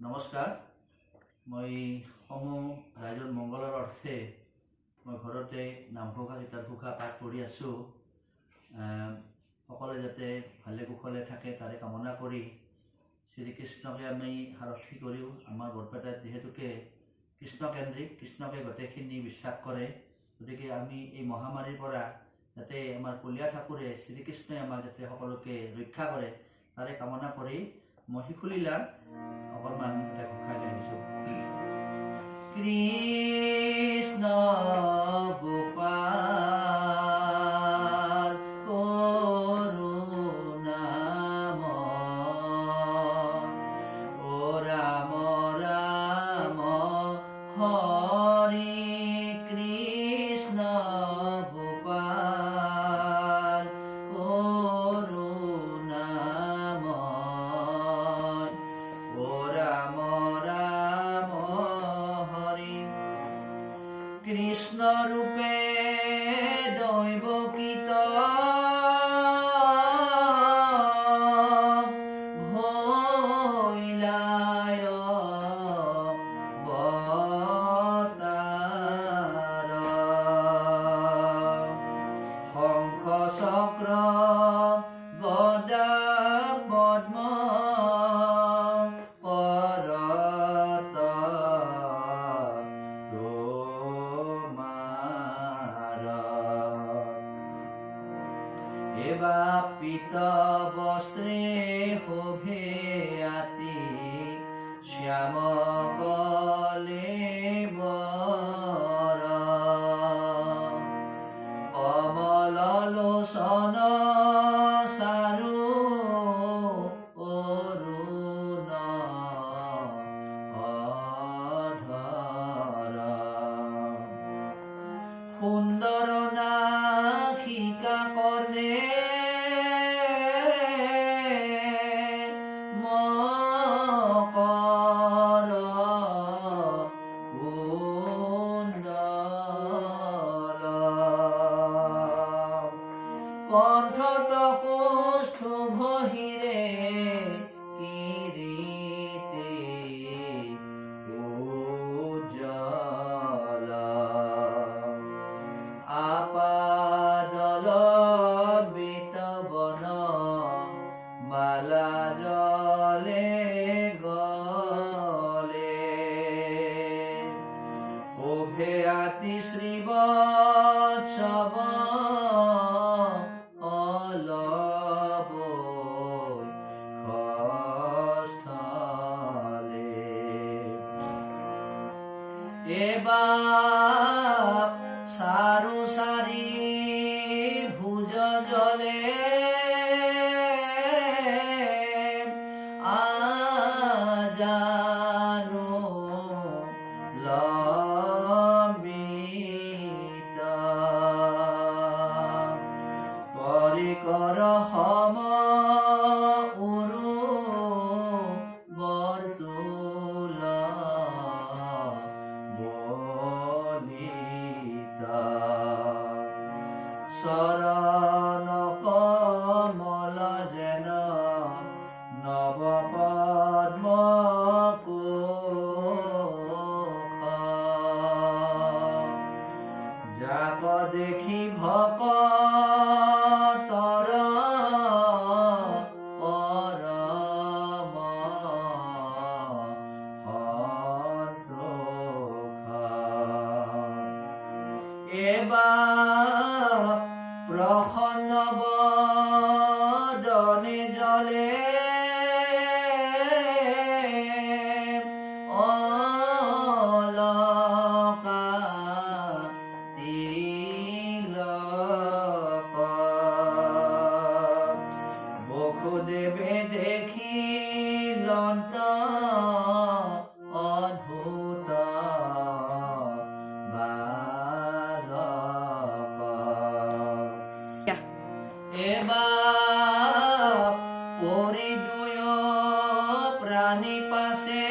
নমস্কাৰ। মই সমূহ ৰাইজৰ মংগলৰ অৰ্থে মই ঘৰতে নামঘোষা গীতাঘোষা পাঠ কৰি আছোঁ। সকলে যাতে ভালে কুশলে থাকে তাৰে কামনা কৰি শ্ৰীকৃষ্ণকে আমি সাৰথি কৰিও আমাৰ বৰপেটাত যিহেতুকে কৃষ্ণকেন্দ্ৰিক, কৃষ্ণকে গোটেইখিনি বিশ্বাস কৰে, গতিকে আমি এই মহামাৰীৰ পৰা যাতে আমাৰ কলীয়া ঠাকুৰে শ্ৰীকৃষ্ণই আমাক যাতে সকলোকে ৰক্ষা কৰে তাৰে কামনা কৰি মই শিশুলীলাৰ অকণমান ঘোষা গাইছোঁ। কৃষ্ণ গোপাল করুণাময়, ও রাম রাম হরি কৃষ্ণ গোপাল করুণাময়, ও রাম রাম হরি। কৃষ্ণ রূপে দৈবকিত ভৈলায় বতার, শঙ্খ চক্র গদা পদ্ম পরত তোমার, এবা পীত বস্ত্রে শোভে আতি শ্যাম কলেবর, কমল লোচন চারু অৰুণ অধৰ, সুন্দৰ নাসিকা কৰ্ণে মকৰ কুণ্ডল, কণ্ঠত কৌষ্ঠুভ হীৰে কিৰীটে উজ্জ্বল, আপাদল বিতবন মালা জলে গলে, শোভে আতি শ্ৰীবৎসৱ অলব খস্থলে, এবাৰ চাৰু চাৰি ভুজ জলে আজানো লম্বিত, পৰিকৰ সম উৰু বৰতোল বলিত, চৰণ কমল যেন নৱ পদ্ম কোষ, যাক দেখি ভকতৰ পৰম সন্তোষ, এবাৰ প্ৰসন্ন বদনে জলে অলকা তিলক, বসুদেৱে দেখি লন্ত অদ্ভুত বালক, এবাৰ পৰি দুয় প্ৰাণী পাছে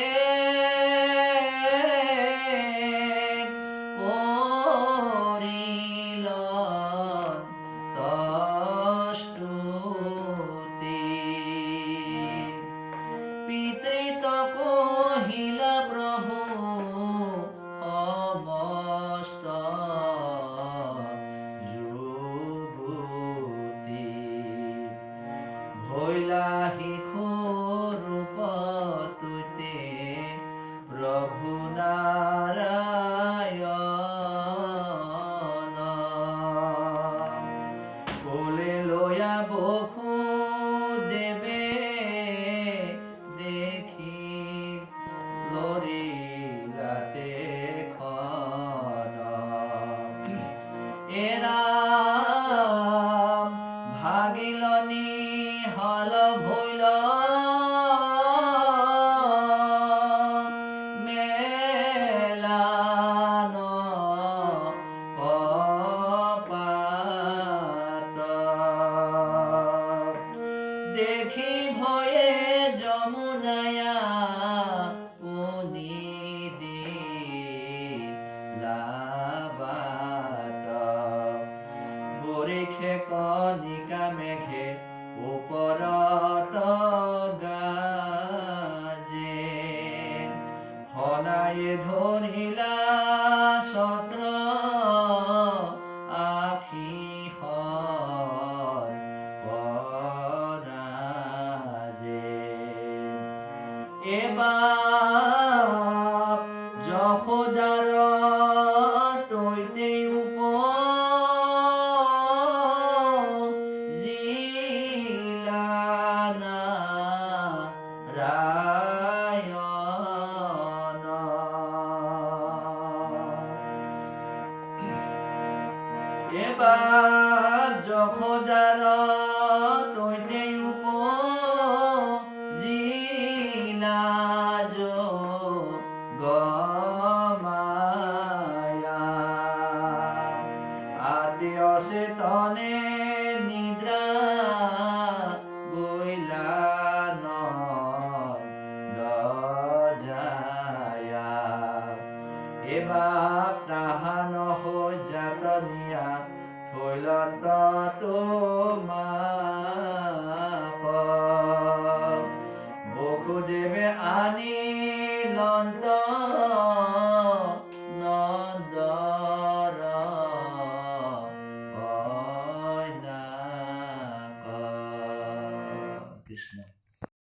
কৰিল তস্তুতি, পিতৃত কণিকা মেঘে ওপৰত গাজে হনায়ে ধৰিলা ছত্ৰ আশীষৰ পৰাজে এবাৰ যশোদাৰ তৈতে জিলানা ৰায়ন এবাৰ যশোদাৰ তৈতে গমায়া আদিয় চেতনে নিদ্ৰা গইলা নজায়া এবাৰ তাহান হৈ জাতনিয়া থৈলন্ত তোমাৰ